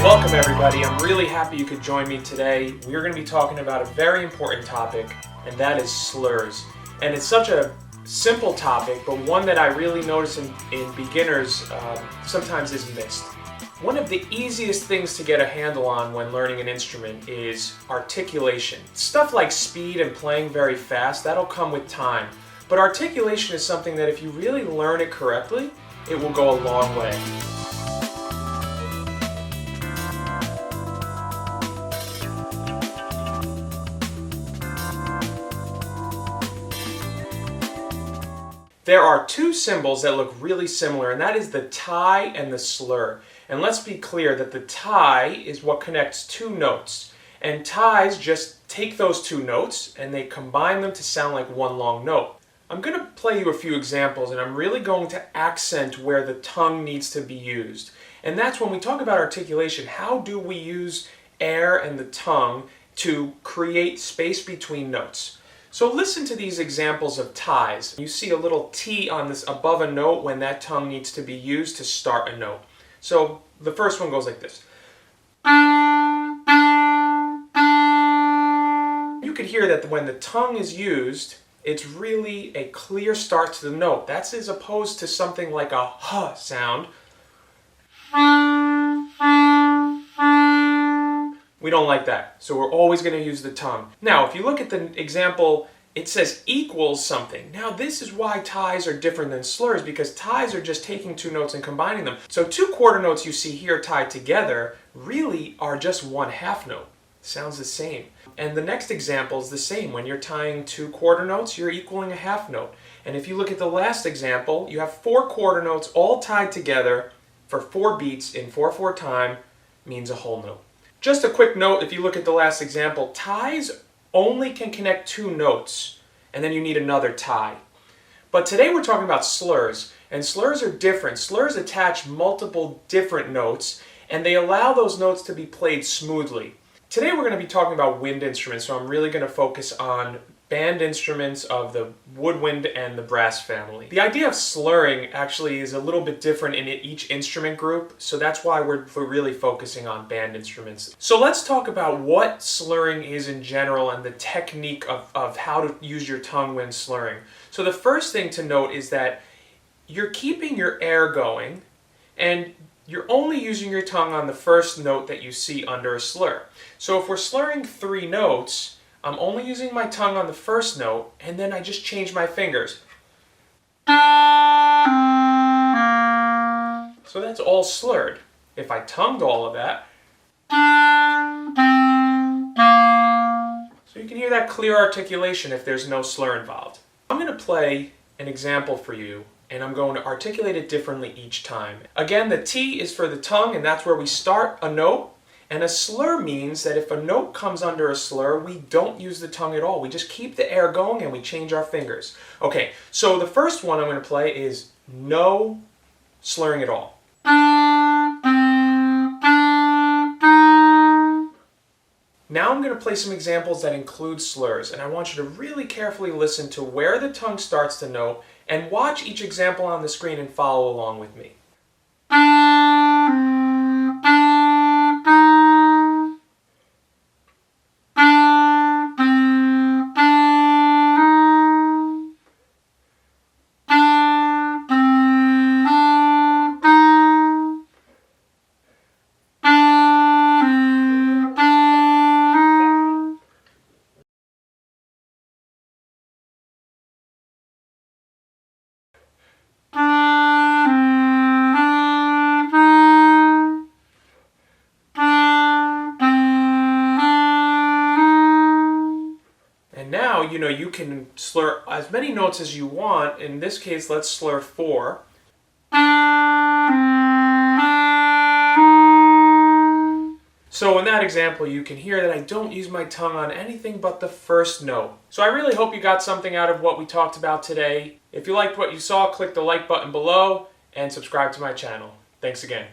Welcome everybody, I'm really happy you could join me today. We're going to be talking about a very important topic, and that is slurs. And it's such a simple topic, but one that I really notice in beginners sometimes is missed. One of the easiest things to get a handle on when learning an instrument is articulation. Stuff like speed and playing very fast, that'll come with time. But articulation is something that if you really learn it correctly, it will go a long way. There are two symbols that look really similar, and that is the tie and the slur. And let's be clear that the tie is what connects two notes. And ties just take those two notes and they combine them to sound like one long note. I'm going to play you a few examples, and I'm really going to accent where the tongue needs to be used. And that's when we talk about articulation, how do we use air and the tongue to create space between notes? So listen to these examples of ties. You see a little T on this above a note when that tongue needs to be used to start a note. So the first one goes like this. You could hear that when the tongue is used, it's really a clear start to the note. That's as opposed to something like a huh sound. We don't like that, so we're always going to use the tongue. Now, if you look at the example, it says equals something. Now, this is why ties are different than slurs, because ties are just taking two notes and combining them. So two quarter notes you see here tied together really are just one half note. Sounds the same. And the next example is the same. When you're tying two quarter notes, you're equaling a half note. And if you look at the last example, you have four quarter notes all tied together for 4 beats in 4/4 time means a whole note. Just a quick note, if you look at the last example, ties only can connect two notes, and then you need another tie. But today we're talking about slurs, and slurs are different. Slurs attach multiple different notes, and they allow those notes to be played smoothly. Today we're going to be talking about wind instruments, so I'm really going to focus on band instruments of the woodwind and the brass family. The idea of slurring actually is a little bit different in each instrument group, so that's why we're really focusing on band instruments. So let's talk about what slurring is in general and the technique of how to use your tongue when slurring. So the first thing to note is that you're keeping your air going, and you're only using your tongue on the first note that you see under a slur. So if we're slurring 3 notes, I'm only using my tongue on the first note, and then I just change my fingers. So that's all slurred. If I tongued all of that, so you can hear that clear articulation if there's no slur involved. I'm going to play an example for you, and I'm going to articulate it differently each time. Again, the T is for the tongue, and that's where we start a note. And a slur means that if a note comes under a slur, we don't use the tongue at all. We just keep the air going and we change our fingers. Okay, so the first one I'm going to play is no slurring at all. Now I'm going to play some examples that include slurs, and I want you to really carefully listen to where the tongue starts the note and watch each example on the screen and follow along with me. And now, you can slur as many notes as you want. In this case, let's slur 4. So in that example, you can hear that I don't use my tongue on anything but the first note. So I really hope you got something out of what we talked about today. If you liked what you saw, click the like button below and subscribe to my channel. Thanks again.